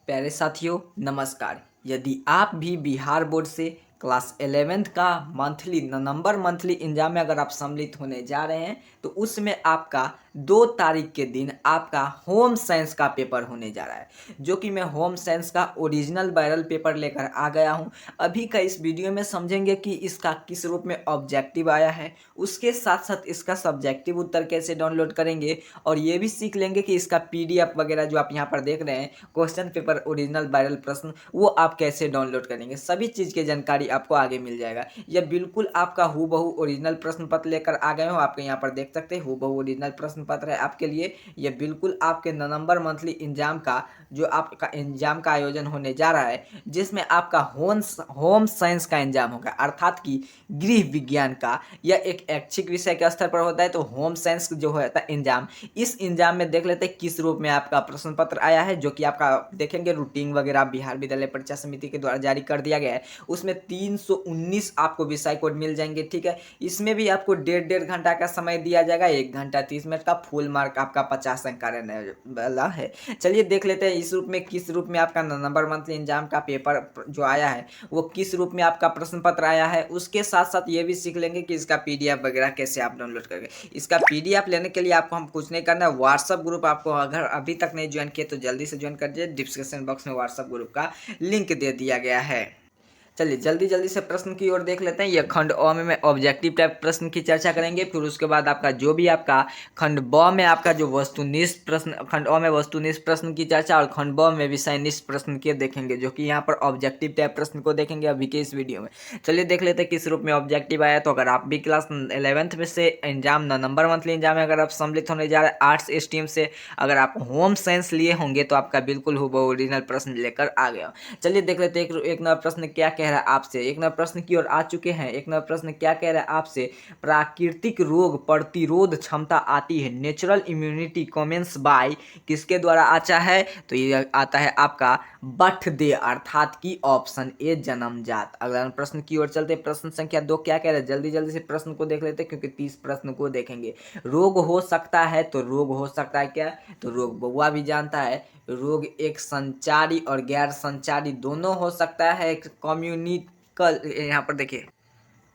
प्यारे साथियों नमस्कार। यदि आप भी बिहार बोर्ड से क्लास 11th का नवंबर मंथली एग्जाम में अगर आप सम्मिलित होने जा रहे हैं तो उसमें आपका 2 तारीख के दिन आपका होम साइंस का पेपर होने जा रहा है, जो कि मैं होम साइंस का ओरिजिनल वायरल पेपर लेकर आ गया हूं। अभी का इस वीडियो में समझेंगे कि इसका किस रूप में ऑब्जेक्टिव आया है, उसके साथ साथ इसका सब्जेक्टिव उत्तर कैसे डाउनलोड करेंगे और ये भी सीख लेंगे कि इसका पीडीएफ वगैरह जो आप यहाँ पर देख रहे हैं क्वेश्चन पेपर ओरिजिनल वायरल प्रश्न वो आप कैसे डाउनलोड करेंगे। सभी चीज़ की जानकारी आपको आगे मिल जाएगा। यह बिल्कुल आपका हूबहू ओरिजिनल प्रश्न पत्र लेकर आ गए हो। आपके यहाँ पर देख सकते हैं हूबहू ओरिजिनल प्रश्न पत्र है आपके लिए। यह बिल्कुल आपके नवंबर मंथली एग्जाम का जो आपका एग्जाम का आयोजन होने जा रहा है, जिसमें आपका होम साइंस का एग्जाम होगा, अर्थात कि गृह विज्ञान का। यह एक ऐच्छिक विषय के स्तर पर होता है, तो होम साइंस जो होता है एग्जाम, इस एग्जाम में देख लेते हैं किस रूप में आपका प्रश्न पत्र आया है, जो कि आपका देखेंगे रूटीन वगैरह बिहार विद्यालय परीक्षा समिति के द्वारा जारी कर दिया गया है। उसमें 319 आपको विषय कोड मिल जाएंगे, ठीक है। इसमें भी आपको डेढ़ घंटा का समय दिया जाएगा, 1 घंटा 30 मिनट का। फुल मार्क आपका 50 अंक का रहने वाला है। चलिए देख लेते हैं इस रूप में किस रूप में आपका नवंबर मंथली एग्जाम का पेपर जो आया है वो किस रूप में आपका प्रश्न पत्र आया है। उसके साथ साथ ये भी सीख लेंगे कि इसका पीडीएफ वगैरह कैसे आप डाउनलोड करेंगे। इसका पीडीएफ लेने के लिए आपको हम कुछ नहीं करना है, व्हाट्सअप ग्रुप आपको अगर अभी तक नहीं ज्वाइन किया तो जल्दी से ज्वाइन कर दीजिए। डिस्क्रिप्शन बॉक्स में व्हाट्सअप ग्रुप का लिंक दे दिया गया है। चलिए जल्दी जल्दी से प्रश्न की ओर देख लेते हैं। यह खंड अ में ऑब्जेक्टिव टाइप प्रश्न की चर्चा करेंगे, फिर उसके बाद आपका जो भी आपका खंड ब में आपका जो वस्तुनिष्ठ प्रश्न, खंड अ में वस्तुनिष्ठ प्रश्न की चर्चा और खंड ब में विषयनिष्ठ प्रश्न के देखेंगे, जो कि यहाँ पर ऑब्जेक्टिव टाइप प्रश्न को देखेंगे अभी के इस वीडियो में। चलिए देख लेते हैं किस रूप में ऑब्जेक्टिव आया। तो अगर आप भी क्लास 11th में से एग्जाम नवंबर मंथली एग्जाम में अगर आप सम्मिलित होने जा रहे हैं आर्ट्स स्ट्रीम से, अगर आप होम साइंस लिए होंगे तो आपका बिल्कुल हूबहू ओरिजिनल प्रश्न लेकर आ गया। चलिए देख लेते हैं एक नया प्रश्न क्या कह रहा है आपसे। एक नया प्रश्न की ओर आ चुके हैं। एक नया प्रश्न क्या कह रहा है आपसे। प्राकृतिक रोग प्रतिरोध क्षमता आती है, नेचुरल इम्यूनिटी कमेंस बाय, किसके द्वारा आता है। तो ये आता है आपका बर्थडे, अर्थात की ऑप्शन ए जन्मजात। अगला प्रश्न की ओर चलते, प्रश्न संख्या 2 क्या कह रहा है। जल्दी जल्दी से प्रश्न को देख लेते हैं क्योंकि 30 प्रश्न को देखेंगे। रोग हो सकता है, तो रोग हो सकता है क्या, तो रोग बउआ भी जानता है। रोग एक संचारी और गैर संचारी दोनों हो सकता है। एक कम्युनिकल, यहाँ पर देखिए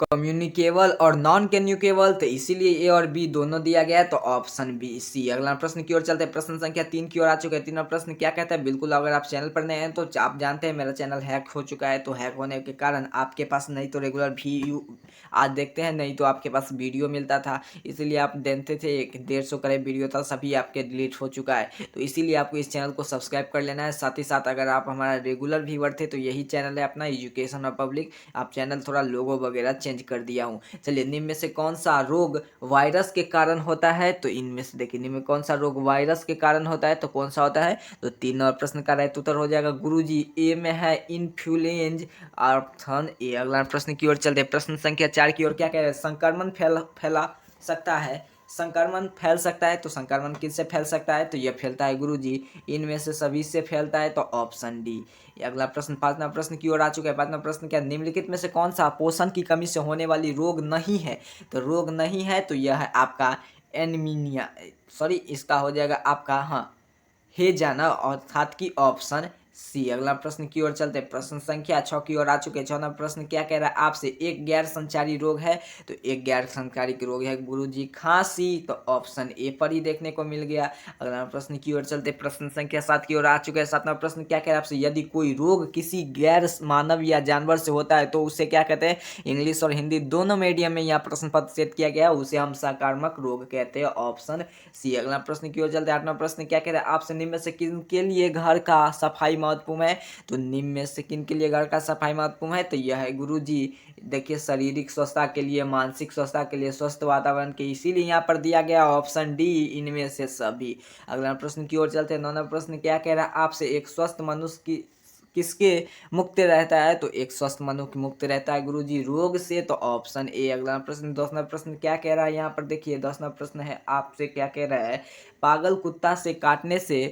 कम्युनिकेबल और नॉन कम्युनिकेबल, तो इसीलिए ए और बी दोनों दिया गया है, तो ऑप्शन बी सी। अगला प्रश्न की ओर चलते हैं। प्रश्न संख्या 3 की ओर आ चुके हैं। 3वां प्रश्न क्या कहता है। बिल्कुल अगर आप चैनल पर नए हैं तो आप जानते हैं मेरा चैनल हैक हो चुका है, तो हैक होने के कारण आपके पास नहीं तो रेगुलर व्यू आज देखते हैं, नहीं तो आपके पास वीडियो मिलता था, इसीलिए आप देखते थे। 150 करीब वीडियो था, सभी आपके डिलीट हो चुका है, तो इसीलिए आपको इस चैनल को सब्सक्राइब कर लेना है। साथ ही साथ अगर आप हमारा रेगुलर व्यूअर थे तो यही चैनल है अपना एजुकेशन और पब्लिक। आप चैनल थोड़ा लोगो वगैरह चेंज कर दिया हूँ। चलिए निम्न में से कौन सा रोग वायरस के कारण होता है। तो इनमें से देखिए निम्न में कौन सा रोग वायरस के कारण होता है, तो कौन सा होता है। तो 3 और प्रश्न का राइट उत्तर हो जाएगा गुरुजी ए में है इन्फ्लुएंज, ऑप्शन ए। अगला प्रश्न की ओर चलते हैं। प्रश्न संख्या 4 की ओर क्या कह रहे हैं। संक्रमण फैला सकता है, संक्रमण फैल सकता है, तो संक्रमण किससे फैल सकता है। तो यह फैलता है गुरुजी इनमें से सभी से फैलता है, तो ऑप्शन डी। अगला प्रश्न 5वां प्रश्न की ओर आ चुका है। 5वां प्रश्न क्या, निम्नलिखित में से कौन सा पोषण की कमी से होने वाली रोग नहीं है। तो रोग नहीं है तो यह है आपका एनीमिया, सॉरी इसका हो जाएगा आपका हेजाना, अर्थात की ऑप्शन सी। अगला प्रश्न की ओर चलते हैं। प्रश्न संख्या 6 की ओर आ चुके हैं। 6वां प्रश्न क्या कह रहा है आपसे। एक गैर संचारी रोग है, तो एक गैर संचारी रोग है गुरुजी खांसी, तो ऑप्शन ए पर ही देखने को मिल गया। अगला प्रश्न की ओर चलते, प्रश्न संख्या 7 की ओर आ चुके हैं। 7वां प्रश्न क्या कह रहा है आपसे। यदि कोई रोग किसी गैर मानव या जानवर से होता है तो उसे क्या कहते हैं। इंग्लिश और हिंदी दोनों मीडियम में यहाँ प्रश्न पत्र सेट किया गया है, उसे हम सकारात्मक रोग कहते हैं, ऑप्शन सी। अगला प्रश्न की ओर चलते हैं। 8वां प्रश्न क्या कह रहा है आपसे। निम्न में से किन के लिए घर का सफाई महत्वपूर्ण है। तो निम्न में से किन के लिए घर का सफाई महत्वपूर्ण है। तो यह है गुरुजी देखिए शारीरिक स्वस्थता के लिए, मानसिक स्वस्थता के लिए, स्वस्थ वातावरण के, इसीलिए यहाँ पर दिया गया ऑप्शन डी इनमें से सभी। अगला प्रश्न की ओर चलते हैं। 9वां प्रश्न क्या कह रहा है आपसे। एक स्वस्थ मनुष्य की किसके मुक्त रहता है। तो एक स्वस्थ मनुष्य मुक्त रहता है गुरुजी रोग से, तो ऑप्शन ए। अगला प्रश्न 10वां प्रश्न क्या कह रहा है यहाँ पर देखिए। 10वां प्रश्न है आपसे क्या कह रहा है। पागल कुत्ता से काटने से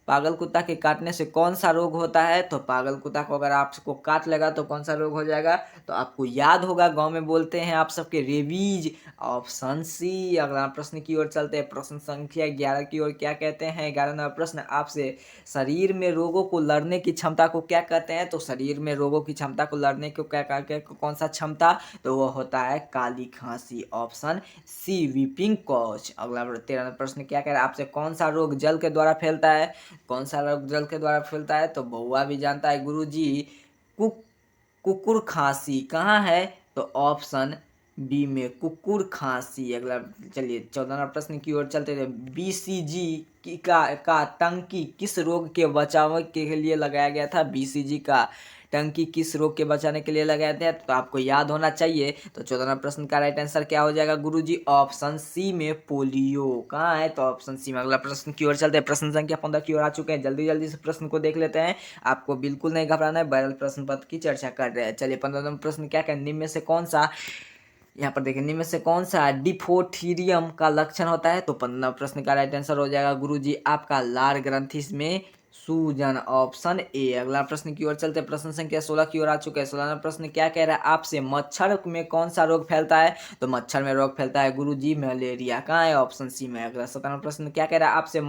पागल कुत्ता के काटने से कौन सा रोग होता है? तो पागल कुत्ता को अगर आपको काट लेगा तो कौन सा रोग हो जाएगा? तो आपको याद होगा, गांव में बोलते हैं आप सबके, रेबीज। Option C. अगला प्रश्न की ओर चलते हैं, प्रश्न संख्या 11 की ओर। क्या कहते हैं? 11 नंबर प्रश्न आपसे, शरीर में रोगों को लड़ने की क्षमता को क्या कहते हैं? तो शरीर में रोगों की क्षमता को लड़ने को क्या कहते हैं? कौन सा क्षमता? तो वो होता है काली खांसी। Option C, whooping cough. अगला 13 प्रश्न क्या कह रहा है आपसे, कौन सा रोग जल के द्वारा फैलता है? कौन सा रोग जल के द्वारा फैलता है? तो बउआ भी जानता है गुरुजी, कुकुर खांसी। कहाँ है? तो ऑप्शन बी में कुकुर खांसी। अगला चलिए 14 प्रश्न की ओर चलते थे, बीसीजी का टंकी किस रोग के बचाव के लिए लगाया गया था? बीसीजी का टंकी किस रोग के बचाने के लिए लगाया था? तो आपको याद होना चाहिए। तो 14 प्रश्न का राइट आंसर क्या हो जाएगा गुरुजी? ऑप्शन सी में पोलियो। कहाँ है? तो ऑप्शन सी में। अगला प्रश्न की ओर चलते हैं, प्रश्न संख्या 15 की ओर आ चुके हैं। जल्दी जल्दी से प्रश्न को देख लेते हैं, आपको बिल्कुल नहीं घबराना है, वायरल प्रश्न पत्र की चर्चा कर रहे हैं। चलिए 15 नंबर प्रश्न क्या कहते हैं, निम्न में से कौन सा, यहाँ पर देखिए, निम्न में से कौन सा डिफोथीरियम का लक्षण होता है? तो 15 प्रश्न का राइट आंसर हो जाएगा गुरुजी आपका लार ग्रंथि में सूजन। Option A. अगला प्रश्न की ओर चलते हैं, प्रश्न संख्या 16 की ओर आ चुके हैं। 16वां प्रश्न क्या कह रहा है आपसे, मच्छर में कौन सा रोग फैलता है? तो मच्छर में रोग फैलता है गुरुजी मलेरिया। कहाँ है? ऑप्शन सी में। अगला 17वां प्रश्न क्या कह रहा है आपसे,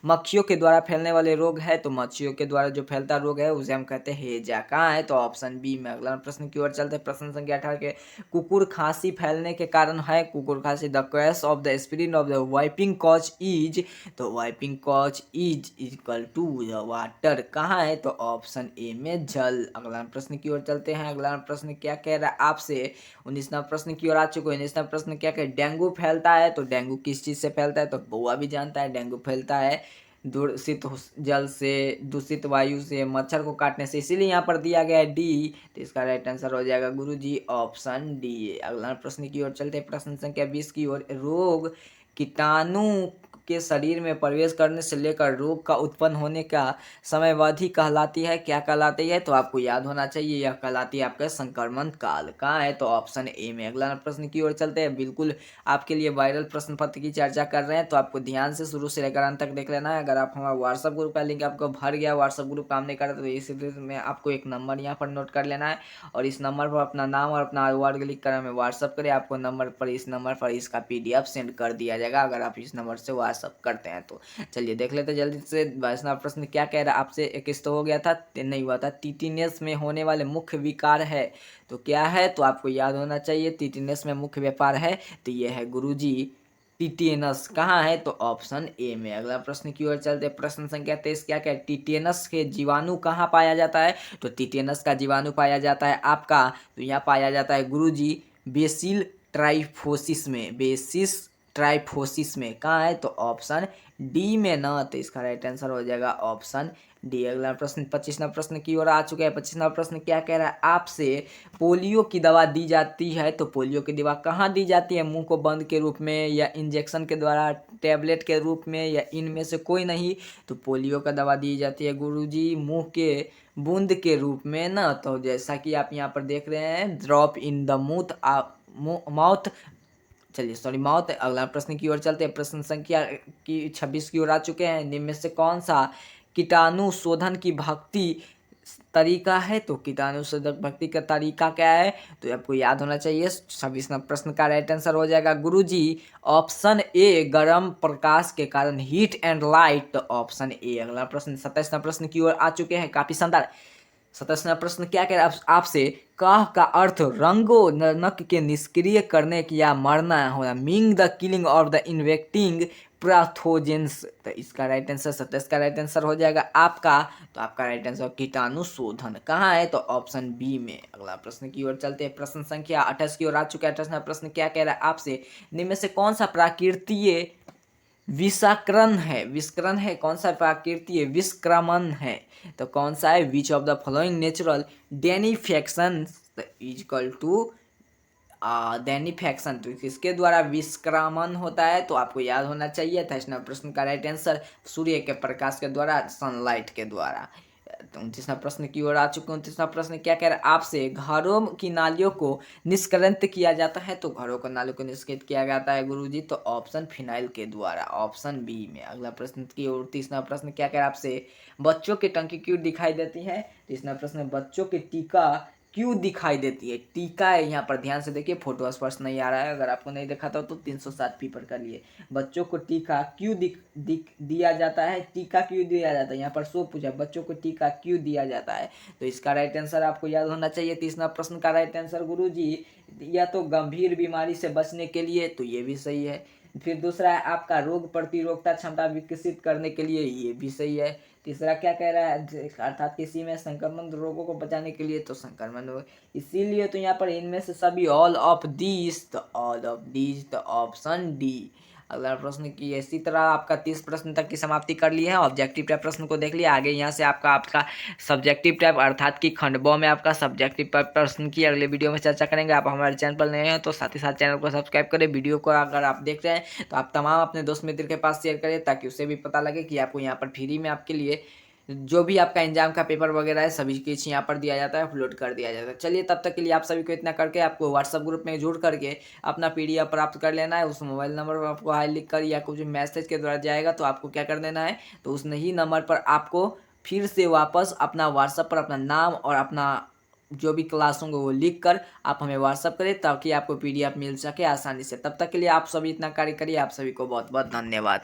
मक्खियों के द्वारा फैलने वाले रोग है? तो मच्छियों के द्वारा जो फैलता रोग है उसे हम कहते हैं हेजा। कहाँ है? तो ऑप्शन बी में। अगला प्रश्न की ओर चलते हैं, प्रश्न संख्या 18 के, कुकुर खांसी फैलने के कारण है? कुकुर खांसी, the cause of the spread of the whooping cough is, तो whooping cough is equal to the water. कहाँ है? तो ऑप्शन ए में जल। अगला प्रश्न की ओर चलते हैं। अगला प्रश्न क्या कह रहा है आपसे, 19वां प्रश्न की ओर आ चुके हैं। 19वां प्रश्न क्या कह, डेंगू फैलता है? तो डेंगू किस चीज से फैलता है? तो बउआ भी जानता है, डेंगू फैलता है दूषित जल से, दूषित वायु से, मच्छर को काटने से, इसीलिए यहाँ पर दिया गया है डी। तो इसका राइट आंसर हो जाएगा गुरुजी ऑप्शन डी। अगला प्रश्न की ओर चलते हैं, प्रश्न संख्या 20 की ओर, रोग कीटाणु के शरीर में प्रवेश करने से लेकर रोग का उत्पन्न होने का समयावधि कहलाती है? क्या कहलाती है? तो आपको याद होना चाहिए, यह कहलाती है आपका संक्रमण काल। कहाँ है? तो ऑप्शन ए में। अगला प्रश्न की ओर चलते हैं, बिल्कुल आपके लिए वायरल प्रश्न पत्र की चर्चा कर रहे हैं, तो आपको ध्यान से शुरू से लेकर अंत तक देख लेना है। अगर आप हमारा व्हाट्सअप ग्रुप का लिंक आपको भर गया, व्हाट्सअप ग्रुप काम नहीं कर रहा, तो इसीलिए में आपको एक नंबर यहाँ पर नोट कर लेना है, और इस नंबर पर अपना नाम और अपना वर्ड लिख कर हमें व्हाट्सअप करें। आपको नंबर पर, इस नंबर पर इसका PDF सेंड कर दिया जाएगा अगर आप इस नंबर से व्हाट्सअप करते हैं तो। चलिए देख लेते हैं जल्दी से। 22वां प्रश्न क्या कह रहा है आपसे, एक तो हो गया था, नहीं हुआ था, टीटीनेस में होने वाले मुख्य विकार है? तो क्या है? तो आपको याद होना चाहिए, टीटीनेस में मुख्य व्यापार है, तो ये है गुरुजी टीटेनस। कहाँ है? तो ऑप्शन ए में। अगला प्रश्न की ओर चलते, प्रश्न संख्या 23 क्या क्या, टीटेनस के जीवाणु कहाँ पाया जाता है? तो टीटेनस का जीवाणु पाया जाता है आपका, तो यहाँ पाया जाता है गुरुजी बेसिल ट्राइफोसिस में, बेसिस ट्राइफोसिस में। कहाँ है? तो ऑप्शन डी में ना, तो इसका राइट आंसर हो जाएगा ऑप्शन डी। अगला प्रश्न 25वां प्रश्न की ओर आ चुके हैं। 25वां प्रश्न क्या कह रहा है आपसे, पोलियो की दवा दी जाती है? तो पोलियो की दवा कहाँ दी जाती है? मुंह को बंद के रूप में, या इंजेक्शन के द्वारा, टैबलेट के रूप में, या इनमें से कोई नहीं? तो पोलियो का दवा दी जाती है गुरुजी मुंह के बूंद के रूप में ना। तो जैसा कि आप यहाँ पर देख रहे हैं, ड्रॉप इन द माउथ, चलिए सॉरी माउथ। अगला प्रश्न की ओर चलते हैं, प्रश्न संख्या की 26 की ओर आ चुके हैं। निम्न में से कौन सा कीटाणु शोधन की भक्ति तरीका है? तो कीटाणु शोधक भक्ति का तरीका क्या है? तो आपको याद होना चाहिए। 26वां प्रश्न का राइट आंसर हो जाएगा गुरुजी ऑप्शन ए, गर्म प्रकाश के कारण, heat and light. Option A. अगला प्रश्न 27वां प्रश्न की ओर आ चुके हैं, काफी शानदार। 27वां प्रश्न क्या कह रहा है आपसे, काह का अर्थ रंगो नक के निष्क्रिय करने की या मरना होना, meaning the killing of the infecting pathogens. तो इसका राइट आंसर 27 का राइट आंसर हो जाएगा आपका, तो आपका राइट आंसर कीटाणु शोधन। कहाँ है? तो ऑप्शन बी में। अगला प्रश्न की ओर चलते हैं, प्रश्न संख्या 28 की ओर आ चुका है। 28वां प्रश्न क्या कह रहा है आपसे, निम्न में से कौन सा प्राकृतीय विषाक्रमण है? विषक्रमण है, कौन सा प्राकृतीय विषक्रमण है? तो कौन सा है? Which of the following natural disinfection is equal to disinfection, तो किसके द्वारा विषक्रमण होता है? तो आपको याद होना चाहिए था। इसमें प्रश्न का राइट आंसर सूर्य के प्रकाश के द्वारा, सनलाइट के द्वारा। 29वां प्रश्न की ओर आ चुके हैं। 29वां प्रश्न क्या कह रहा है आपसे, घरों की नालियों को निष्कलंत किया जाता है। तो घरों को नालियों को निष्कृत किया जाता है गुरुजी, तो ऑप्शन फिनाइल के द्वारा, ऑप्शन बी में। अगला प्रश्न की ओर 30वां प्रश्न क्या कह रहा है आपसे, बच्चों की टंकी क्यों दिखाई देती है। 30वां प्रश्न, बच्चों की टीका क्यों दिखाई देती है। टीका है यहाँ पर, ध्यान से देखिए, फोटो स्पष्ट नहीं आ रहा है, अगर आपको नहीं देखा था तो 307 पी पर कर लिए। बच्चों को टीका क्यों दिया जाता है, टीका क्यों दिया जाता है, यहाँ पर सो पूछा, बच्चों को टीका क्यों दिया जाता है। तो इसका राइट आंसर आपको याद होना चाहिए। 30वां प्रश्न का राइट आंसर गुरुजी, या तो गंभीर बीमारी से बचने के लिए, तो ये भी सही है। फिर दूसरा है आपका रोग प्रतिरोधकता क्षमता विकसित करने के लिए, ये भी सही है। तीसरा क्या कह रहा है, अर्थात किसी में संक्रमण रोगों को बचाने के लिए, तो संक्रमण रोग, इसीलिए तो यहाँ पर इनमें से सभी, ऑल ऑफ दीज, तो ऑल ऑफ दीज, तो ऑप्शन डी। अगला प्रश्न की इसी तरह आपका 30 प्रश्न तक की समाप्ति कर ली है। ऑब्जेक्टिव टाइप प्रश्न को देख लिया, आगे यहाँ से आपका सब्जेक्टिव टाइप अर्थात कि खंडों में आपका सब्जेक्टिव टाइप प्रश्न की अगले वीडियो में चर्चा करेंगे। आप हमारे चैनल पर नए हैं तो साथ ही साथ चैनल को सब्सक्राइब करें। वीडियो को अगर आप देख रहे हैं तो आप तमाम अपने दोस्त मित्र के पास शेयर करें, ताकि उसे भी पता लगे कि आपको यहाँ पर फ्री में आपके लिए जो भी आपका एग्जाम का पेपर वगैरह है सभी कुछ यहाँ पर दिया जाता है, अपलोड कर दिया जाता है। चलिए तब तक के लिए आप सभी को इतना करके आपको व्हाट्सएप ग्रुप में जुड़ करके अपना PDF प्राप्त कर लेना है। उस मोबाइल नंबर पर आपको हाई लिख कर या कुछ मैसेज के द्वारा जाएगा, तो आपको क्या कर देना है, तो उस नहीं नंबर पर आपको फिर से वापस अपना व्हाट्सएप पर अपना नाम और अपना जो भी क्लास होंगे वो लिख कर आप हमें व्हाट्सएप करें, ताकि आपको PDF मिल सके आसानी से। तब तक के लिए आप सभी इतना कार्य करिए। आप सभी को बहुत बहुत धन्यवाद।